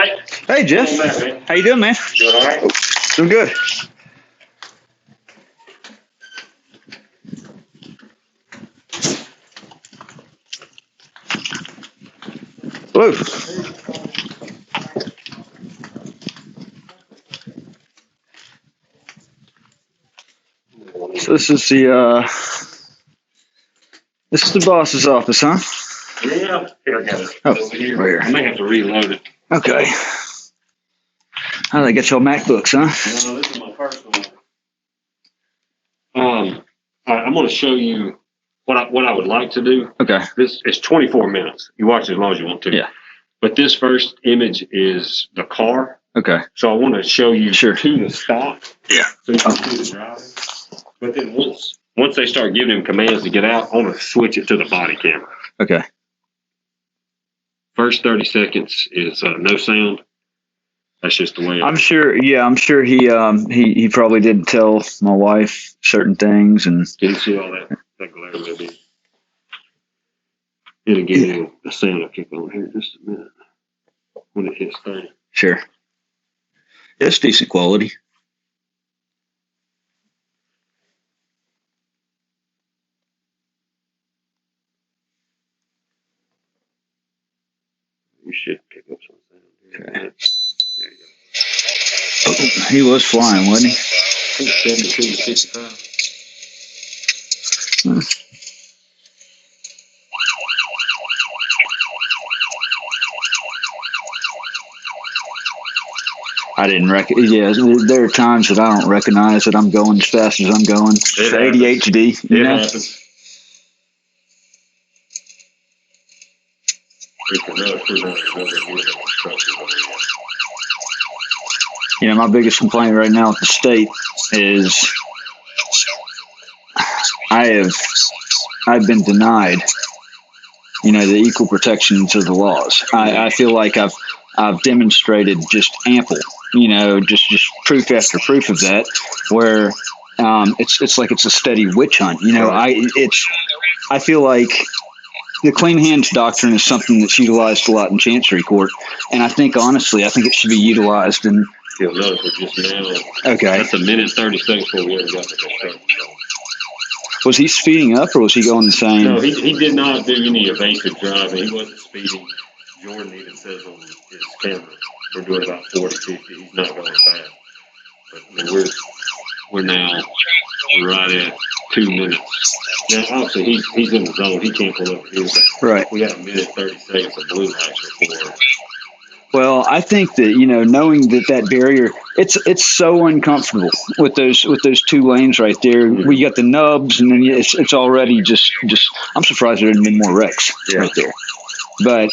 Hey, Jeff. How you doing, man? Doing all right? Doing good. Hello. So this is the boss's office, huh? Yeah. Here, I got it. Oh, Over here. right here. I may have to reload it. Okay. How do they get your MacBooks, huh? No, this is my personal one. I'm going to show you what I would like to do. Okay. This is 24 minutes. You watch it as long as you want to. Yeah. But this first image is the car. Okay. So I want to show you Sure. to the stop. Yeah. So you can see the driving. But then once they start giving him commands to get out, I want to switch it to the body camera. Okay. First 30 seconds is no sound. That's just the way. I'm sure. Yeah, I'm sure he probably didn't tell my wife certain things, and Can you see all that glare maybe? It'll give you a sound. I'll kick on here just a minute when it hits 30. sure. It's decent quality. You should pick up some sound. Okay. There you go. He was flying, wasn't he? I think 72 to 65. I didn't recognize. Yeah, there are times that I don't recognize that I'm going as fast as I'm going. It ADHD. It happens. You know, my biggest complaint right now with the state is I've been denied, you know, the equal protections of the laws. I feel like I've demonstrated just ample, you know, just proof after proof of that, where it's like it's a steady witch hunt. You know, I feel like the clean hands doctrine is something that's utilized a lot in Chancery Court, and I think honestly, I think it should be utilized in. You'll notice it just now. Okay. That's a minute 30 seconds before we ever got to construction. Was he speeding up or was he going the same? No, he did not do any evasive driving. He wasn't speeding. Jordan even says on his camera, we're doing about 40, 50. He's not going fast. But I mean, we're now right at 2 minutes. Now, obviously, he's in the zone. He can't pull up here. Right. We got a minute 30 seconds of blue lights before. Well, I think that, you know, knowing that barrier, it's so uncomfortable with those two lanes right there. Mm-hmm. We got the nubs, and then it's already just. I'm surprised there didn't been more wrecks right there. But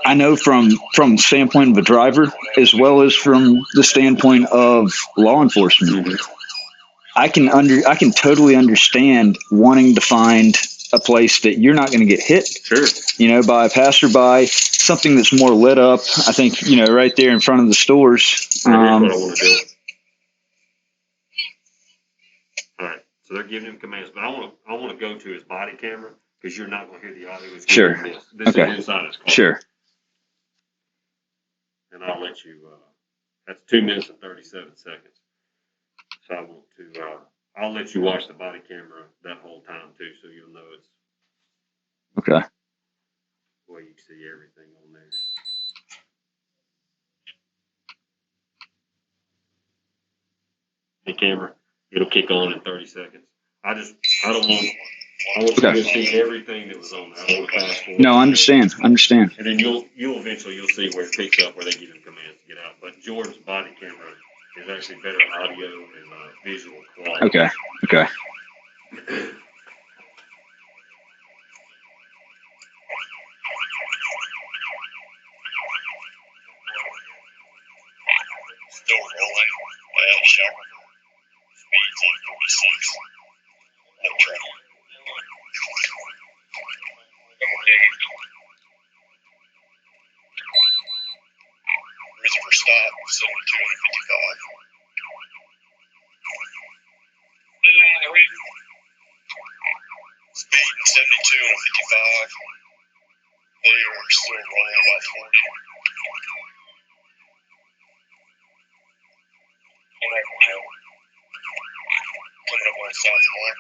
I know from the standpoint of a driver as well as from the standpoint of law enforcement, Mm-hmm. I can totally understand wanting to find a place that you're not going to get hit. Sure. You know, by a passerby, something that's more lit up. I think, you know, right there in front of the stores. Here's what I want to do. All right. So they're giving him commands, but I want to go to his body camera because you're not going to hear the audio. It's Sure. This Okay. is inside his car. Sure. And I'll let you. That's 2 minutes and 37 seconds. So I want to. I'll let you watch the body camera that whole time too, so you'll know it's. Okay. Well, you can see everything on there. The camera, it'll kick on in 30 seconds. I want you to see everything that was on there. I don't want to fast forward. No, I understand. And then you'll eventually see where it picks up, where they give him commands to get out. But Jordan's body camera is actually better audio and visual quality. Okay. Still rolling. Well, shower. Speed's 846. No trouble. Reason for stop, 72 and 55. Speed 72 and 55. They are still rolling about 40. Coming up on sophomore.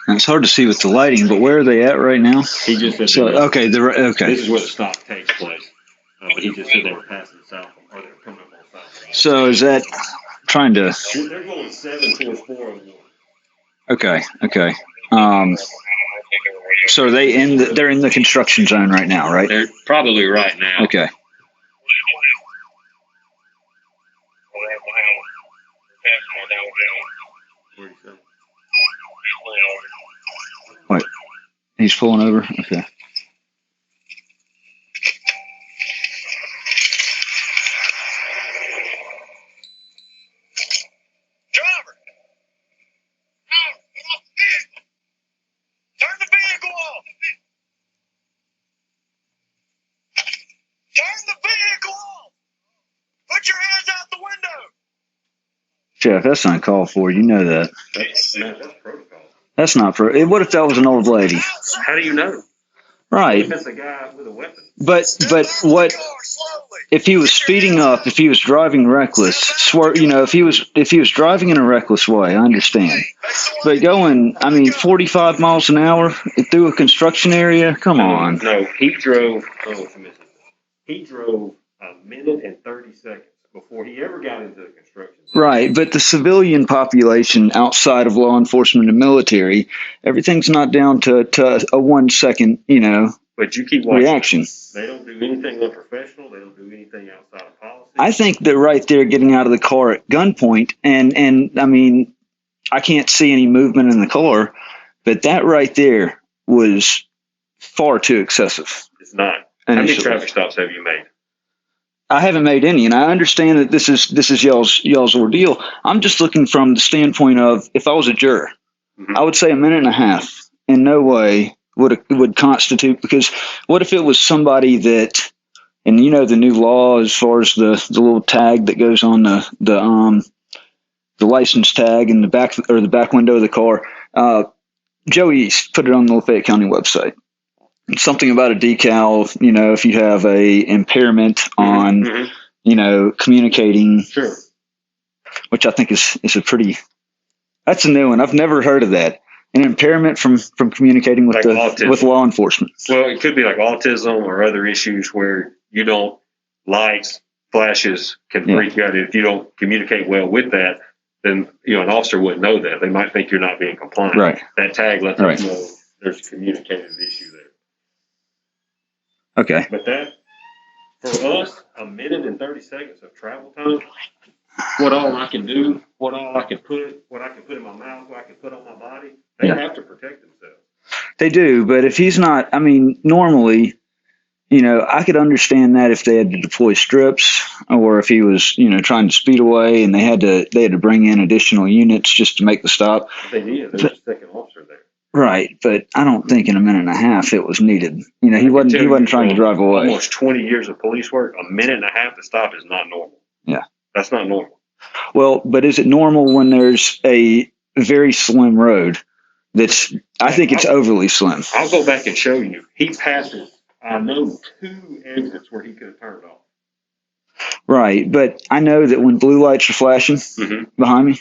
Now, it's hard to see with the lighting, but where are they at right now? He just said So okay, okay. this is where the stop takes place. But he just said they were passing south, or they were coming up on south. Right? So is that trying to? They're going 7 towards 401. Okay. So are they they're in the construction zone right now, right? They're probably right now. Okay. Wait, he's pulling over? Okay. Driver! Get off the vehicle! Turn the vehicle off! Turn the vehicle off! Put your hands out the window! Jeff, that's not called for. You know that. That's protocol. That's not for. What if that was an old lady? How do you know? Right. If it's a guy with a weapon. But what if he was speeding up? If he was driving reckless, if he was driving in a reckless way, I understand. But going, 45 miles an hour through a construction area, come on. No, he drove. He drove a minute and 30 seconds before he ever got into the construction. Right, but the civilian population outside of law enforcement and military, everything's not down to a 1 second, But you keep watching. reaction. They don't do anything unprofessional. They don't do anything outside of policy. I think that right there, getting out of the car at gunpoint, and I can't see any movement in the car, but that right there was far too excessive. It's not. How many traffic stops have you made? I haven't made any, and I understand that this is y'all's ordeal. I'm just looking from the standpoint of, if I was a juror, I would say a minute and a half in no way would constitute, because what if it was somebody that, and the new law as far as the little tag that goes on the license tag in the back window of the car. Joe East put it on the Lafayette County website. Something about a decal, if you have a impairment on, communicating, sure, which I think is a pretty, that's a new one. I've never heard of that. An impairment from communicating with with law enforcement. Well, it could be like autism or other issues where lights, flashes can freak you out. If you don't communicate well with that, then an officer wouldn't know that. They might think you're not being compliant. Right. That tag lets us know there's a communicative issue there. Okay. But that, for us, a minute and 30 seconds of travel time, what I can put in my mouth, what I can put on my body, they have to protect themselves. They do, but if he's not, normally, I could understand that if they had to deploy strips, or if he was, trying to speed away and they had to bring in additional units just to make the stop. They did. There's a second officer there. Right, but I don't think in a minute and a half it was needed. He wasn't trying to drive away. Almost 20 years of police work, a minute and a half to stop is not normal. Yeah. That's not normal. Well, but is it normal when there's a very slim road I think it's overly slim. I'll go back and show you. He passes, I know, 2 exits where he could have turned off. Right, but I know that when blue lights are flashing behind me,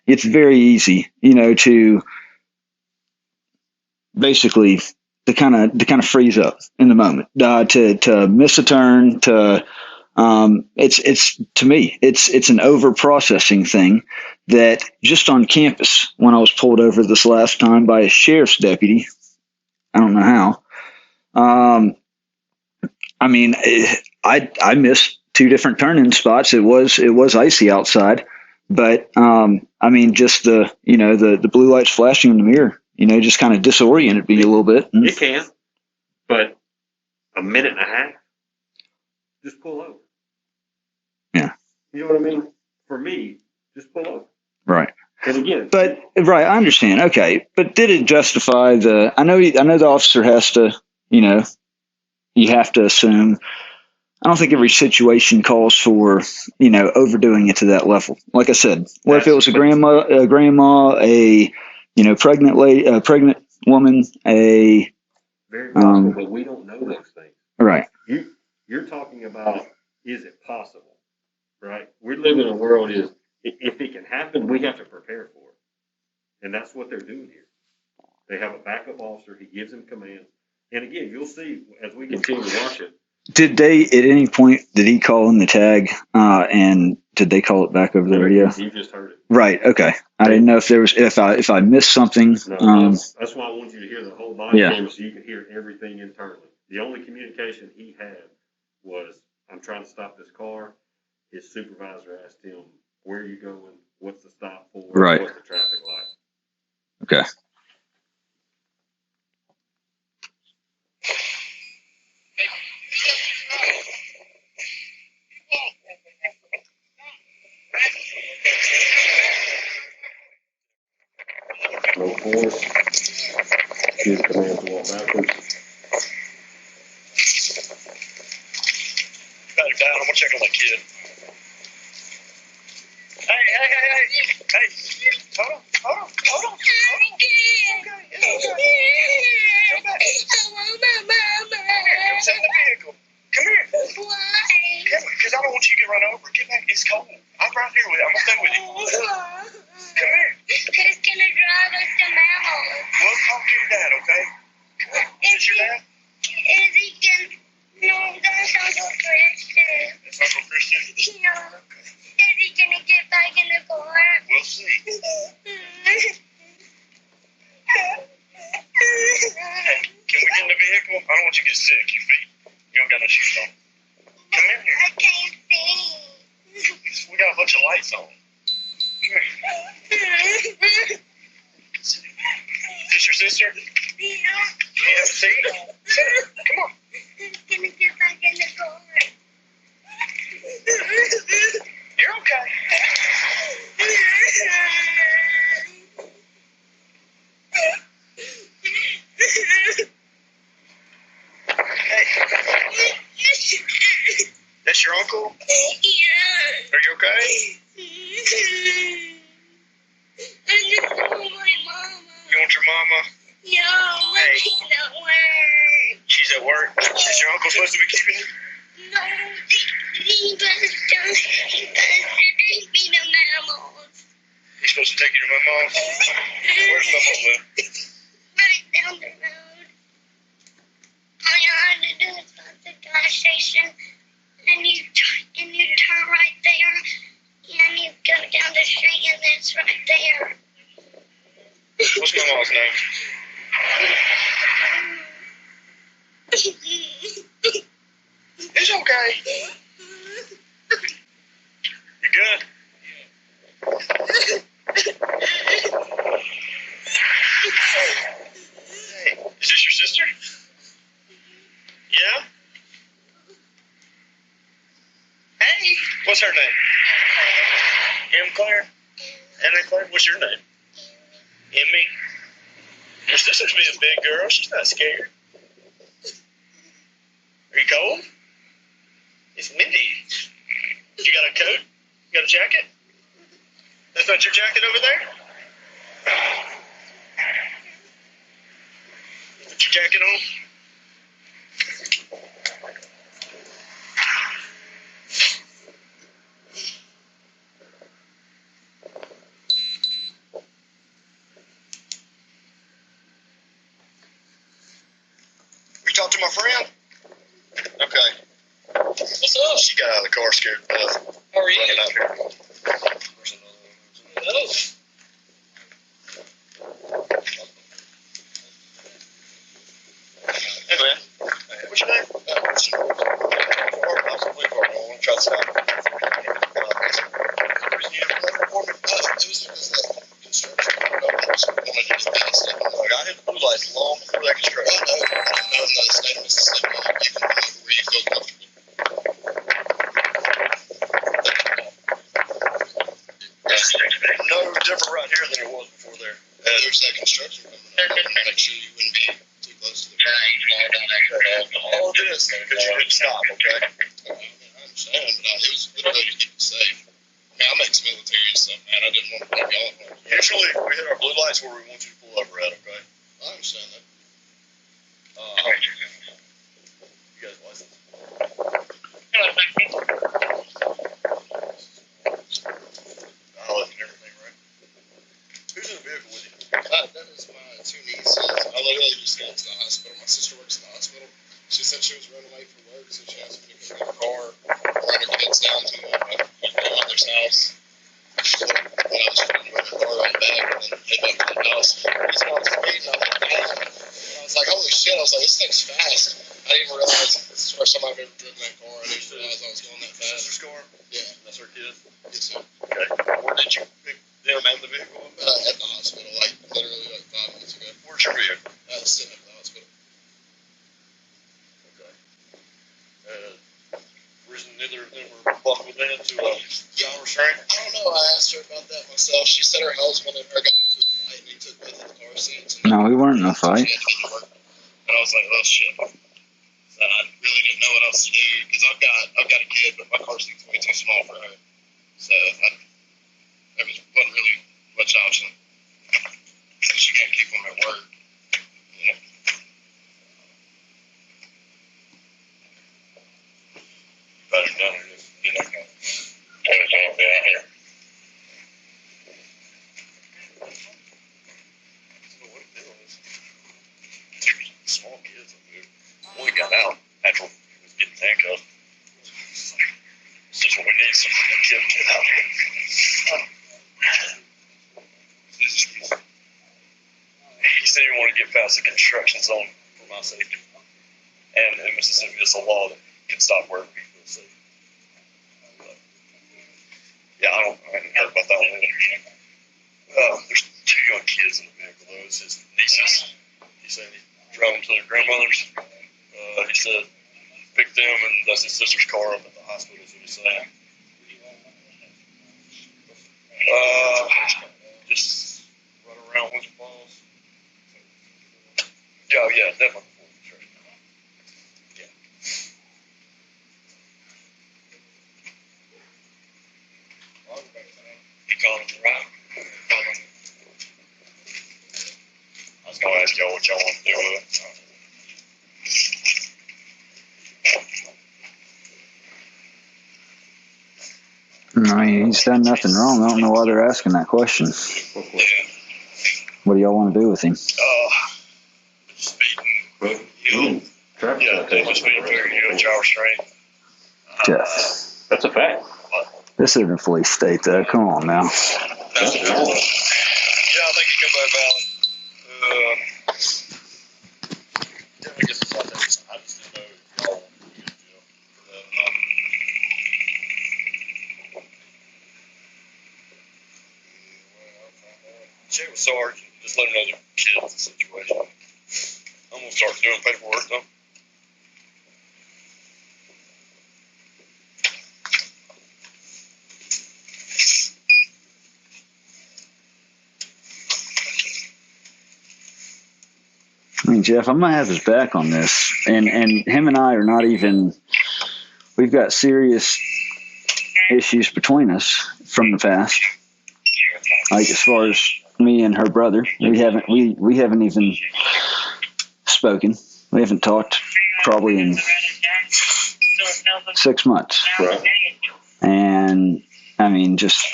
it's very easy, to basically to kind of freeze up in the moment, to miss a turn, it's to me it's an over processing thing that just on campus, when I was pulled over this last time by a sheriff's deputy, I don't know how. I missed 2 different turn-in spots. It was icy outside, but just the blue lights flashing in the mirror, just kind of disoriented me a little bit. It can, but a minute and a half, just pull over. Yeah. You know what I mean? For me, just pull over. Right. And again, I understand. Okay, but did it justify I know the officer has to, you have to assume. I don't think every situation calls for, overdoing it to that level. Like I said, what if it was a grandma, a pregnant woman, a Very possible, but we don't know those things. right. You're talking about, is it possible, right? We live in a world is if it can happen, we have to prepare for it, and that's what they're doing here. They have a backup officer. He gives them commands, and again, you'll see as we continue to watch it. Did they at any point did he call in the tag and did they call it back over the radio? You just heard it. Right. Okay. I didn't know if there was if I missed something. No, that's why I want you to hear the whole body Yeah. camera so you can hear everything internally. The only communication he had was, "I'm trying to stop this car." His supervisor asked him, "Where are you going? What's the stop for? Right. What's the traffic light?" Okay. No force. Give command to walk backwards. Got him down. I'm gonna check on that kid. Hey. Hold on. Come back. Come sit in the vehicle. Come here. Why? Because I don't want you to get run over. Get back. It's cold. I'm right here with you. I'm gonna stay with you. Come here. Who's gonna drive us to Mammals? We'll talk to your dad, okay? Is this your dad? Is he gonna... No, that's Uncle Christian. That's Uncle Christian? No. Is he gonna get back in the car? We'll see. Hey, can we get in the vehicle? I don't want you to get sick. Your feet, you don't got no shoes on. Come in here. I can't see. We got a bunch of lights on. Come here. Is this your sister? Yeah. You have a seat? Come on. Who's gonna get back in the car? You're okay. Hey, that's your uncle? Yeah. Are you okay? I just want my mama. You want your mama? Yeah, but Hey. she's at work. She's at work. Is your uncle supposed to be keeping you? No, he does be the mammals. He's supposed to take you to my mom's? Where's my mom live? Right down the road. All you have to do is go to the gas station, and you turn right there, and you go down the street, and it's right there. What's my mom's name? It's okay. You good? Hey, is this your sister? Yeah? Hey, what's her name? M. Claire? Anna Claire? What's your name? Emmy? Your sister's being a big girl. She's not scared. Are you cold? It's windy. You got a coat? You got a jacket? That's not your jacket over there? Put your jacket on. You talk to my friend? Okay. What's up? She got out of the car scared to death. How are you? Running out here. Oh. Hey, man. What's your name? I was a police car. I want to try to stop it. I hit the blue lights long before that construction. I know it's not a state of Mississippi. You can move where you feel comfortable. No different right here than it was before there. There's that construction coming up. Make sure you wouldn't be too close to the ground. All it is, because you didn't stop, okay? I understand, but it was literally to keep it safe. I mean, I'm ex-military. so mad I didn't want to pull y'all apart. Usually we hit our blue lights where we want you to pull over at, okay? I understand that. You guys license? Olive and everything, right? Who's in the vehicle with you? That is my two nieces. I literally just got to the hospital. My sister works in the hospital. She said she was running late for work, so she asked me to come in her car, run her kids down to my mother's house. And I was trying to move her car around back and then head back to the house. He's on speed, and I was like, damn. And I was like, holy shit. I was like, this thing's fast. I didn't even realize, this is the first time I've ever driven that car. I didn't realize I was going that fast. Sister's car? Yeah. That's her kid? Yes, sir. Okay. Where did you pick them and the vehicle up? At the hospital, like literally like 5 minutes ago. Where's your vehicle? Sitting at the hospital. Okay. Reason neither of them were buckled into y'all restraint? I don't know. I asked her about that myself. She said her husband and her got into a fight and he took both of the car seats. No, we weren't in a fight. She had to get to work. And I was like, oh shit. So I really didn't know what else to do because I've got a kid, but my car seat's way too small for her. So there wasn't really much option. She can't keep them at work. You know. Better done it if you know. Everything will be out here. So what it is, two small kids up there. One got out after he was getting handcuffed. This is what we need, some kid to get out here. He said he wanted to get past the construction zone for my safety. And in Mississippi, it's a law that can stop work people. So, yeah, I hadn't heard about that one either. There's two young kids in the vehicle, though. It's his nieces. He said he drove them to their grandmother's. He said pick them, and that's his sister's car up at the hospital, is what he said. Just run around Winter Falls. Yeah, definitely. Yeah. You calling me right? I was gonna ask y'all what y'all want to do with it. I mean, he's done nothing wrong. I don't know why they're asking that question. Yeah. What do y'all want to do with him? Speeding. Yeah, they just being very good child restraint. Jeff. That's a fact. This isn't a police state, though. Come on now. Yeah, I think it comes out valid. Yeah, I guess it's out there. I just didn't know if y'all wanted to get a deal for that or not. Check with Sarge. Just let him know the kid's the situation. I'm going to start doing paperwork, though. I mean, Jeff, I'm going to have his back on this. And him and I are not even, we've got serious issues between us from the past. Like as far as me and her brother, we haven't even spoken. We haven't talked probably in 6 months. Right. And I mean, just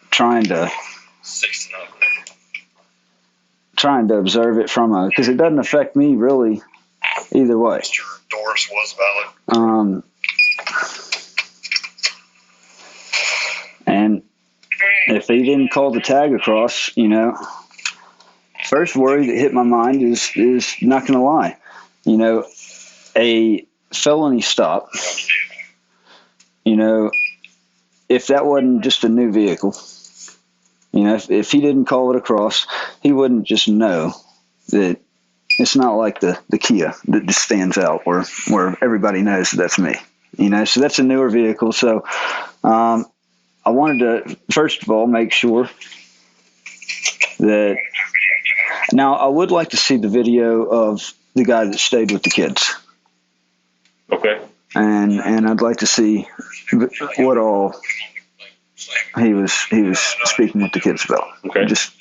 trying to observe it from a, because it doesn't affect me really either way. Your Doris was valid. And if he didn't call the tag across, you know, first worry that hit my mind is not going to lie, you know, a felony stop, you know, if that wasn't just a new vehicle, you know, if he didn't call it across, he wouldn't just know that it's not like the Kia that just stands out where everybody knows that that's me, you know, so that's a newer vehicle. So, I wanted to, first of all, make sure that, now I would like to see the video of the guy that stayed with the kids. Okay. And I'd like to see what all he was speaking with the kids about. Okay. Just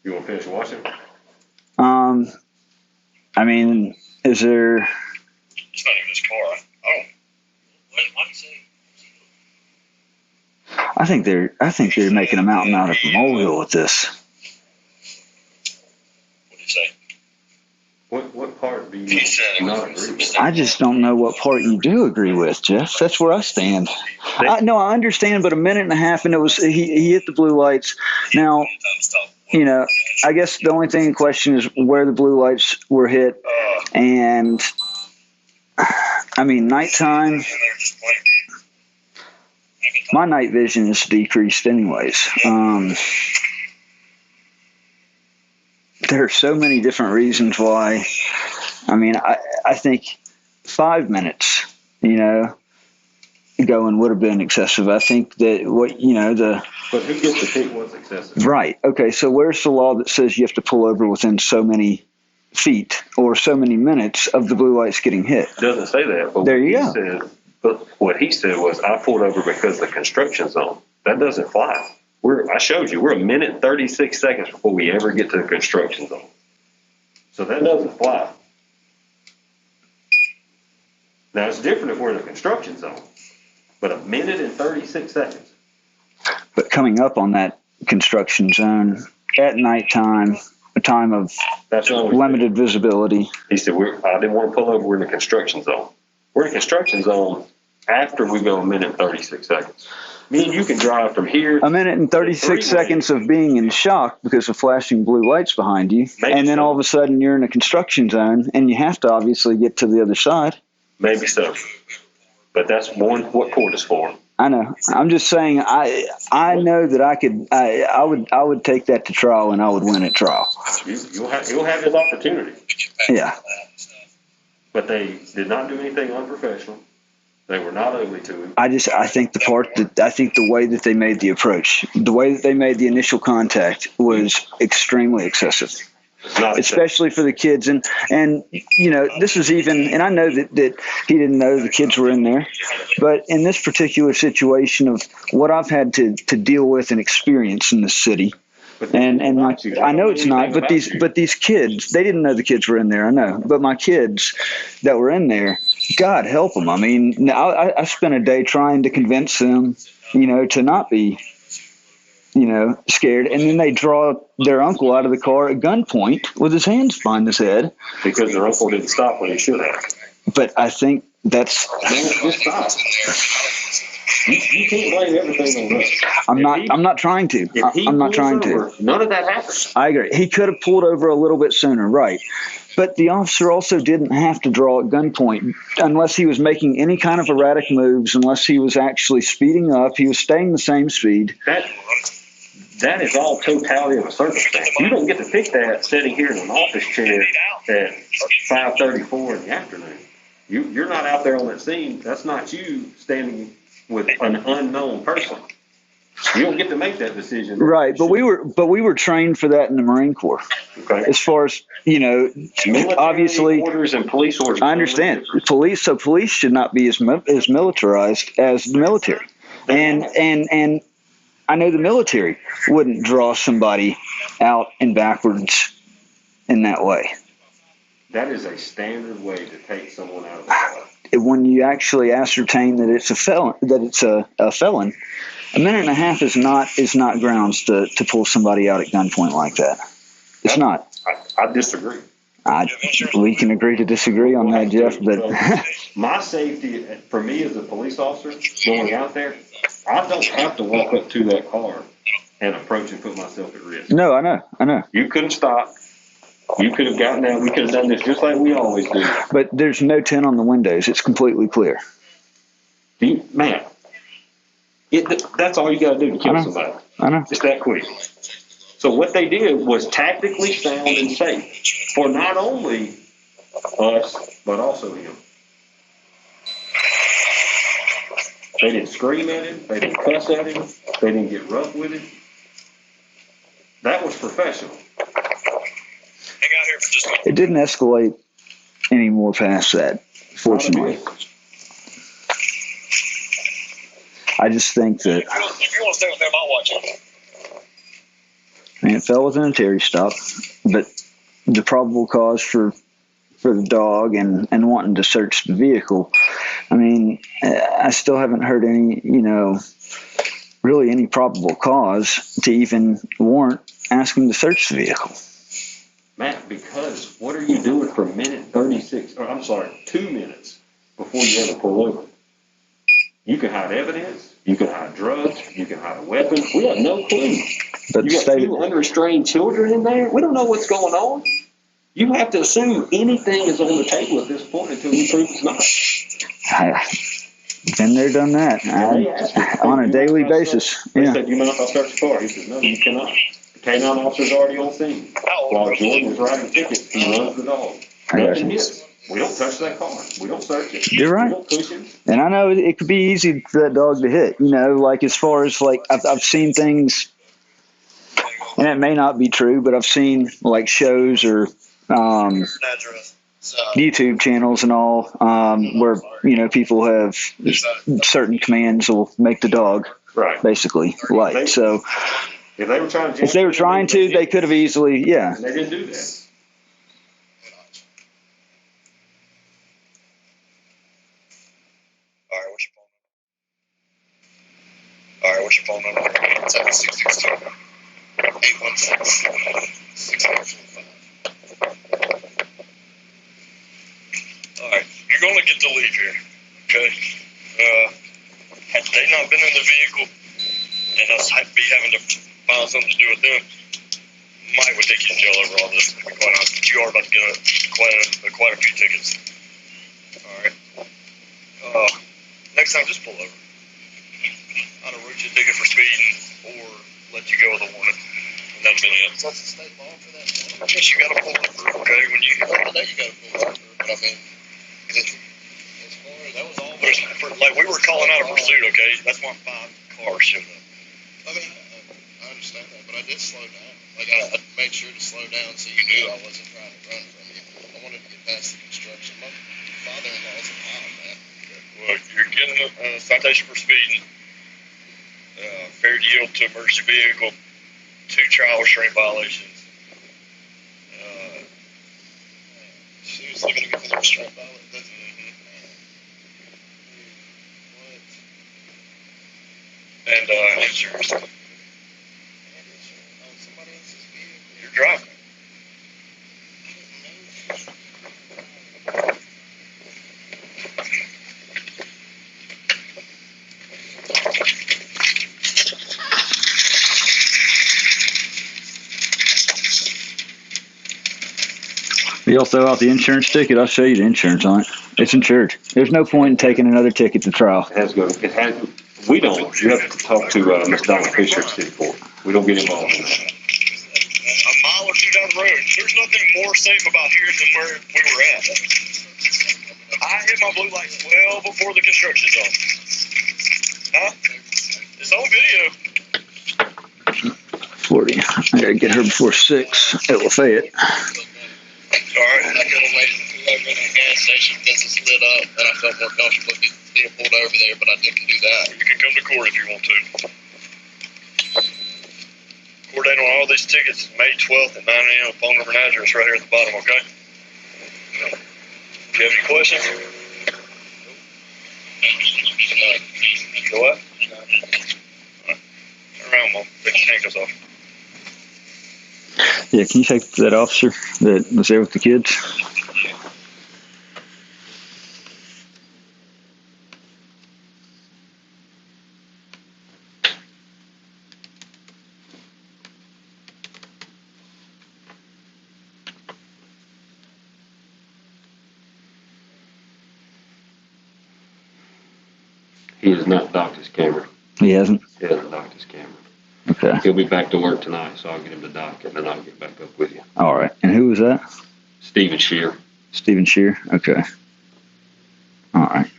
You want to finish watching? I mean, is there? It's not even his car. Oh. Why do you say? I think they're making a mountain out of a molehill with this. What did you say? What part do you not agree with? I just don't know what part you do agree with, Jeff. That's where I stand. No, I understand, but a minute and a half, and it was he hit the blue lights. Now, you know, I guess the only thing in question is where the blue lights were hit, and I mean, nighttime. My night vision is decreased, anyways. There are so many different reasons why. I mean, I think 5 minutes, going would have been excessive. I think that But who gets to pick what's excessive? Right. Okay. So where's the law that says you have to pull over within so many feet or so many minutes of the blue lights getting hit? It doesn't say that. But There you go. But what he said was, I pulled over because of the construction zone. That doesn't fly. I showed you, we're a minute and 36 seconds before we ever get to the construction zone. So that doesn't fly. Now, it's different if we're in a construction zone, but a minute and 36 seconds. But coming up on that construction zone at nighttime, a time of limited visibility. He said, I didn't want to pull over, we're in the construction zone. We're in a construction zone after we go a minute and 36 seconds. Me and you can drive from here. A minute and 36 seconds of being in shock because of flashing blue lights behind you. Maybe and then so. all of a sudden you're in a construction zone and you have to obviously get to the other side. Maybe so. But that's what court is for. I know. I'm just saying I know that I would take that to trial and I would win at trial. You'll have his opportunity. Yeah. But they did not do anything unprofessional. They were not ugly to him. I think the way that they made the approach, the way that they made the initial contact was extremely excessive. Especially for the kids. And this is even, and I know that he didn't know the kids were in there, but in this particular situation of what I've had to deal with and experience in this city, and I know it's not, but these kids, they didn't know the kids were in there, I know, but my kids that were in there, God help them. I mean, I spent a day trying to convince them, to not be, scared. And then they draw their uncle out of the car at gunpoint with his hands behind his head. Because their uncle didn't stop when he should have. But I think that's... Just stop. You can't blame everything on us. I'm not trying to. I'm not trying to. None of that happens. I agree. He could have pulled over a little bit sooner, right. But the officer also didn't have to draw at gunpoint unless he was making any kind of erratic moves, unless he was actually speeding up. He was staying the same speed. That is all totality of a circumstance. You don't get to pick that sitting here in an office chair at 5:34 in the afternoon. You're not out there on that scene. That's not you standing with an unknown person. You don't get to make that decision. Right, but we were trained for that in the Marine Corps. Okay. As far as Military obviously orders and police orders. I understand. Police should not be as militarized as the military. And I know the military wouldn't draw somebody out and backwards in that way. That is a standard way to take someone out of the car. When you actually ascertain that it's a felon, a minute and a half is not grounds to pull somebody out at gunpoint like that. It's not. I disagree. We can agree to disagree on that, Jeff. But my safety, for me as a police officer going out there, I don't have to walk up to that car and approach and put myself at risk. No, I know. You could have stopped. You could have gotten out. We could have done this just like we always do. But there's no tint on the windows. It's completely clear. Man, that's all you got to do to kill somebody. I know. It's that quick. So what they did was tactically sound and safe for not only us, but also him. They didn't scream at him. They didn't cuss at him. They didn't get rough with him. That was professional. It didn't escalate any more past that, fortunately. I just think that If you want to stay with them, I'll watch it. I mean, it fell within a Terry stop, but the probable cause for the dog and wanting to search the vehicle, I mean, I still haven't heard any, really any probable cause to even warrant asking to search the vehicle. Matt, because what are you doing for 2 minutes before you ever pull over? You can hide evidence, you can hide drugs, you can hide a weapon. We have no clue. But You got two unrestrained children in there. We don't know what's going on. You have to assume anything is on the table at this point until we prove it's not. Been there, done that. On a daily basis. They Yeah. said, "You mind if I search the car?" He said, "No, you cannot." The K-9 officer's already on scene. While Jordan was writing tickets, he runs the dog. Nothing hits. We don't touch that car. We don't search it. You're right. We don't push him. And I know it could be easy for that dog to hit. Like as far as like I've seen things, and it may not be true, but I've seen like shows or YouTube channels and all where people have certain commands will make the dog basically light. So if they were trying to, they could have easily, yeah. They didn't do that. All right, what's your phone number? 7662 816 645. All right, you're going to get to leave here, okay? Had they not been in the vehicle and us be having to find something to do with them, Mike would take you to jail over all this, to be quite honest. But you are about to get quite a few tickets. All right. Next time, just pull over. I'd have wrote you a ticket for speeding or let you go with a warning. And that'd been it. So that's a state law for that? Yes, you got to pull over, okay? When you know you got to pull over, but I mean, as far as that was all. Like we were calling out a pursuit, okay? That's why 5 cars showed up. I mean, I understand that, but I did slow down. Like I made sure to slow down so you knew I wasn't trying to run from you. I wanted to get past the construction. My father-in-law's a pile, man. Well, you're getting a citation for speeding. Fair yield to emergency vehicle, 2 child restraint violations. Seriously, going to get for the restraint violation? What? And insurance. And insurance. Oh, somebody else's vehicle. You're driving. You'll throw out the insurance ticket. I'll show you the insurance on it. It's insured. There's no point in taking another ticket to trial. We don't. You have to talk to Ms. Donna Fisher at City Court. We don't get involved in that. A mile or 2 down the road. There's nothing more safe about here than where we were at. I hit my blue lights well before the construction zone. Huh? It's on video. 40. I gotta get her before 6 at Lafayette. Alright, I could have waited until I went to the gas station because it's lit up and I felt more comfortable being pulled over there, but I didn't do that. You can come to court if you want to. Court date on all these tickets is May 12th at 9 a.m. Phone number and address right here at the bottom, okay? If you have any questions? Go what? Alright. Turn around, Mom. Take your handcuffs off. Yeah, can you take that officer that was there with the kids? He has not docked his camera. He hasn't? He hasn't docked his camera. Okay. He'll be back to work tonight, so I'll get him to dock it, and then I'll get back up with you. All right. And who was that? Stephen Shear. Stephen Shear? Okay. All right.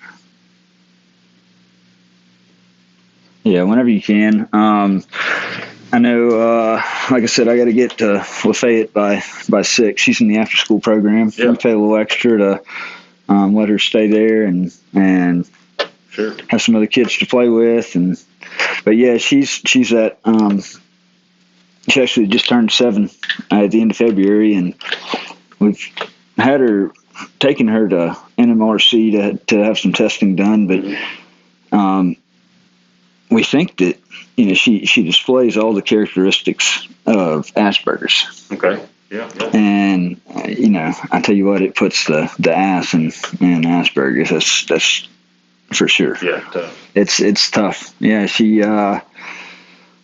Yeah, whenever you can. I know, like I said, I got to get to Lafayette by 6. She's in the after-school program. Yeah. We pay a little extra to let her stay there and Sure. have some other kids to play with, but yeah, she's at she actually just turned 7 at the end of February, and we've had taken her to NMRC to have some testing done, but we think that she displays all the characteristics of Asperger's. Okay. Yeah. And I tell you what, it puts the ass in Asperger's. That's for sure. Yeah. Tough. It's tough. Yeah. She a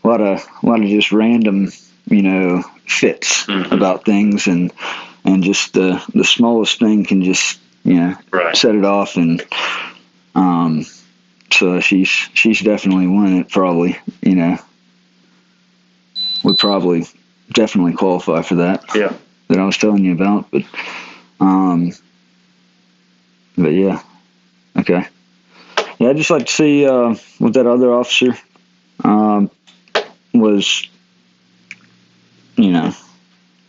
lot of just random fits about things, and just the smallest thing can just set it off, and so she's definitely one that probably would probably definitely qualify for that. Yeah. That I was telling you about, but yeah, okay. Yeah, I'd just like to see what that other officer was,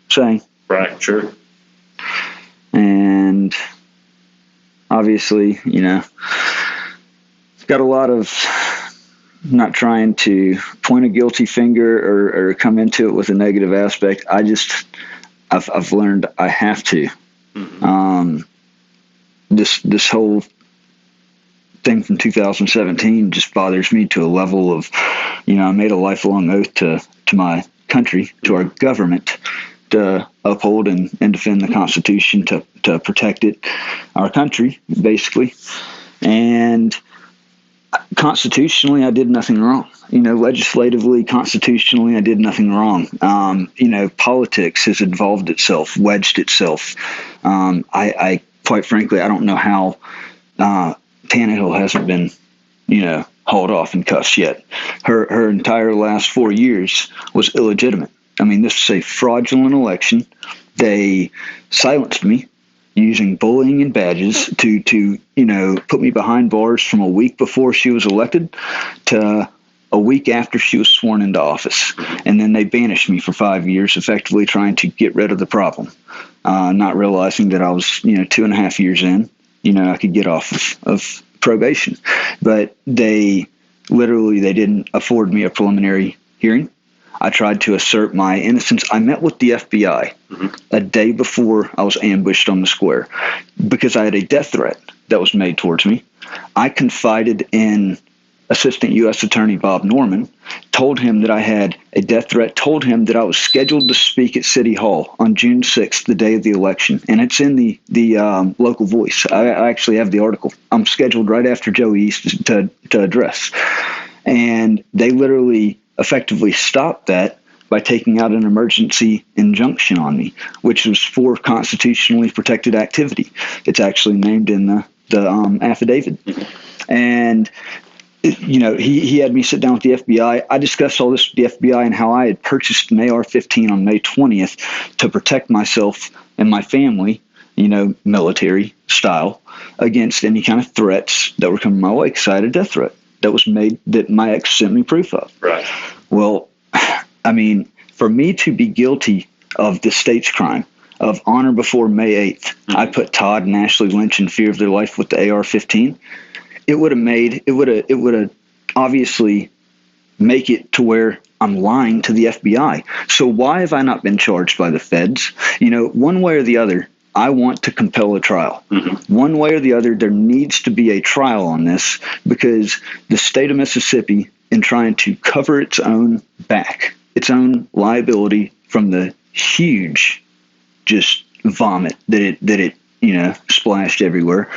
saying. Right. Sure. And obviously, got a lot of, not trying to point a guilty finger or come into it with a negative aspect. I've learned I have to. This whole thing from 2017 just bothers me to a level of, I made a lifelong oath to my country, to our government, to uphold and defend the Constitution, to protect it, our country, basically. And constitutionally, I did nothing wrong. Legislatively, constitutionally, I did nothing wrong. Politics has involved itself, wedged itself. I quite frankly, I don't know how Tannehill hasn't been, hauled off in cuffs yet. Her entire last 4 years was illegitimate. I mean, this is a fraudulent election. They silenced me using bullying and badges to put me behind bars from a week before she was elected to a week after she was sworn into office. And then they banished me for 5 years, effectively trying to get rid of the problem, not realizing that I was, 2.5 years in, I could get off of probation. But they didn't afford me a preliminary hearing. I tried to assert my innocence. I met with the FBI a day before I was ambushed on the square because I had a death threat that was made towards me. I confided in Assistant U.S. Attorney Bob Norman, told him that I had a death threat, told him that I was scheduled to speak at City Hall on June 6th, the day of the election. And it's in the local voice. I actually have the article. I'm scheduled right after Joe East to address. And they literally effectively stopped that by taking out an emergency injunction on me, which was for constitutionally protected activity. It's actually named in the affidavit. And he had me sit down with the FBI. I discussed all this with the FBI and how I had purchased an AR-15 on May 20th to protect myself and my family, military style, against any kind of threats that were coming my way, because I had a death threat that was made that my ex sent me proof of. Right. Well, I mean, for me to be guilty of the state's crime of honor before May 8th, I put Todd and Ashley Lynch in fear of their life with the AR-15. It would have obviously make it to where I'm lying to the FBI. So why have I not been charged by the feds? One way or the other, I want to compel a trial. One way or the other, there needs to be a trial on this, because the state of Mississippi, in trying to cover its own back, its own liability from the huge just vomit that it splashed everywhere,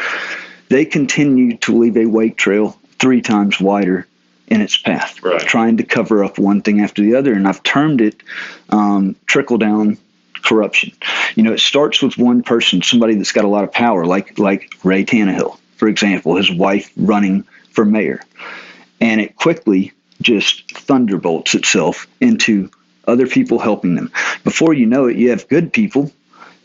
they continue to leave a wake trail 3 times wider in its path, trying to cover up one thing after the other. And I've termed it trickle-down corruption. It starts with one person, somebody that's got a lot of power, like Ray Tannehill, for example, his wife running for mayor. And it quickly just thunderbolts itself into other people helping them. Before you know it, you have good people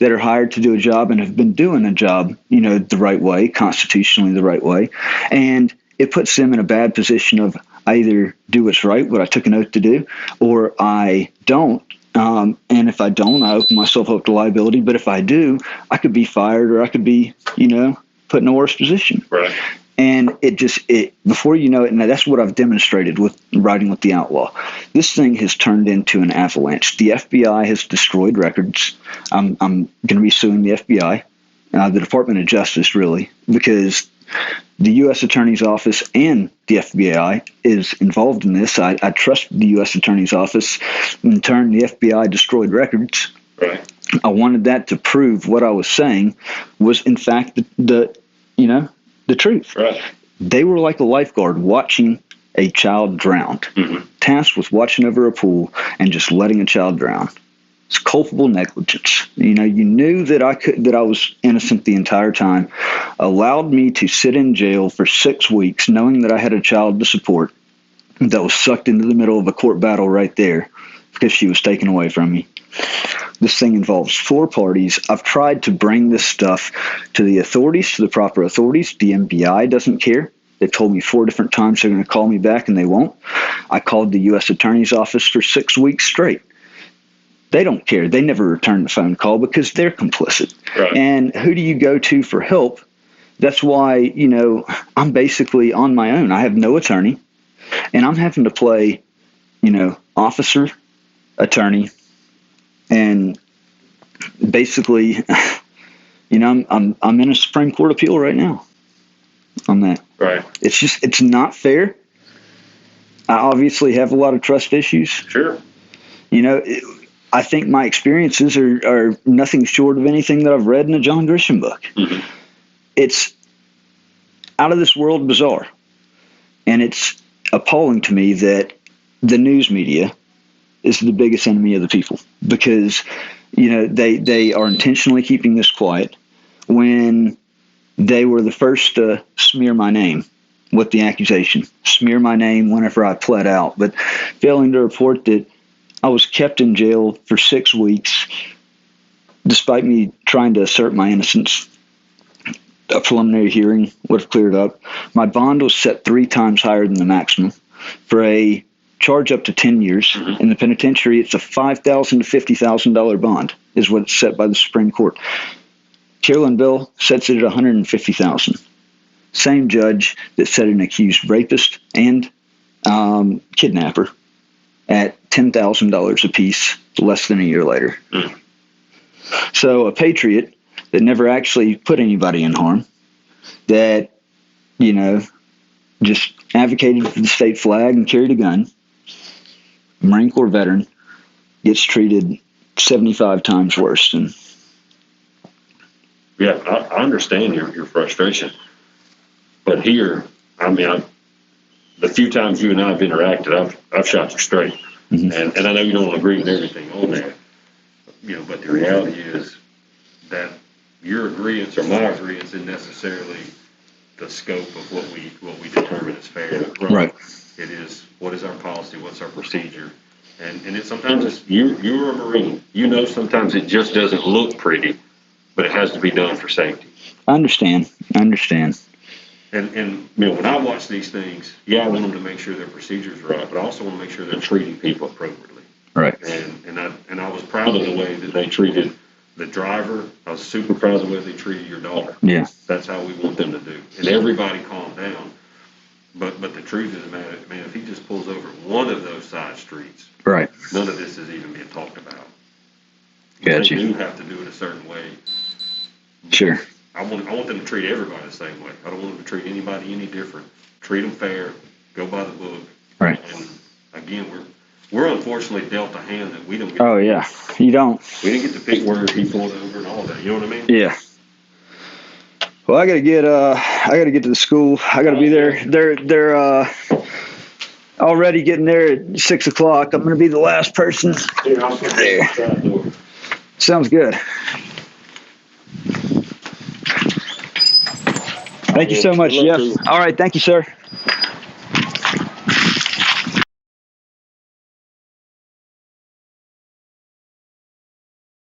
that are hired to do a job and have been doing a job, the right way, constitutionally the right way. And it puts them in a bad position of, I either do what's right, what I took an oath to do, or I don't. And if I don't, I open myself up to liability. But if I do, I could be fired, or I could be, put in a worse position. Right. And before you know it, and that's what I've demonstrated with writing with the outlaw. This thing has turned into an avalanche. The FBI has destroyed records. I'm going to be suing the FBI, the Department of Justice, really, because the U.S. Attorney's Office and the FBI is involved in this. I trust the U.S. Attorney's Office. In turn, the FBI destroyed records. Right. I wanted that to prove what I was saying was, in fact, the truth. Right. They were like a lifeguard watching a child drown, tasked with watching over a pool and just letting a child drown. It's culpable negligence. You knew that I was innocent the entire time, allowed me to sit in jail for 6 weeks, knowing that I had a child to support that was sucked into the middle of a court battle right there because she was taken away from me. This thing involves 4 parties. I've tried to bring this stuff to the authorities, to the proper authorities. The FBI doesn't care. They've told me 4 different times they're going to call me back, and they won't. I called the U.S. Attorney's Office for 6 weeks straight. They don't care. They never return the phone call because they're complicit. Right. And who do you go to for help? That's why, I'm basically on my own. I have no attorney, and I'm having to play, officer, attorney, and basically, I'm in a Supreme Court appeal right now on that. Right. It's not fair. I obviously have a lot of trust issues. Sure. I think my experiences are nothing short of anything that I've read in a John Grisham book. Mm-hmm. It's out of this world bizarre. And it's appalling to me that the news media is the biggest enemy of the people because, they are intentionally keeping this quiet when they were the first to smear my name with the accusation, smear my name whenever I pled out, but failing to report that I was kept in jail for 6 weeks despite me trying to assert my innocence. A preliminary hearing would have cleared up. My bond was set 3 times higher than the maximum for a charge up to 10 years. Mm-hmm. In the penitentiary, it's a $5,000 to $50,000 bond is what it's set by the Supreme Court. Carolyn Bill sets it at $150,000. Same judge that set an accused rapist and kidnapper at $10,000 apiece less than a year later. Mm. So a patriot that never actually put anybody in harm, that, just advocated for the state flag and carried a gun, Marine Corps veteran, gets treated 75 times worse. Yeah, I understand your frustration. But here, the few times you and I have interacted, I've shot you straight. Mm-hmm. And I know you don't agree with everything on that, but the reality is that your agreement or my agreement isn't necessarily the scope of what we determine as fair and wrong. Right. It is, what is our policy, what's our procedure, and sometimes you're a Marine. Sometimes it just doesn't look pretty, but it has to be done for safety. I understand. And when I watch these things, I want them to make sure their procedures are right, but I also want to make sure they're treating people appropriately. Right. And I was proud of the way that they treated the driver. I was super proud of the way they treated your daughter. Yeah. That's how we want them to do. And everybody calmed down. But the truth is, man, if he just pulls over one of those side streets, right, none of this is even being talked about. Gotcha. They do have to do it a certain way. Sure. I want them to treat everybody the same way. I don't want them to treat anybody any different. Treat them fair. Go by the book. Right. And again, we're unfortunately dealt a hand that we don't get. Oh yeah, you don't. We didn't get to pick where he pulled over and all that. You know what I mean? Yeah. Well, I gotta get to the school. I gotta be there. They're already getting there at 6:00. I'm gonna be the last person there. Sounds good. Thank you so much, Jeff. All right, thank you, sir.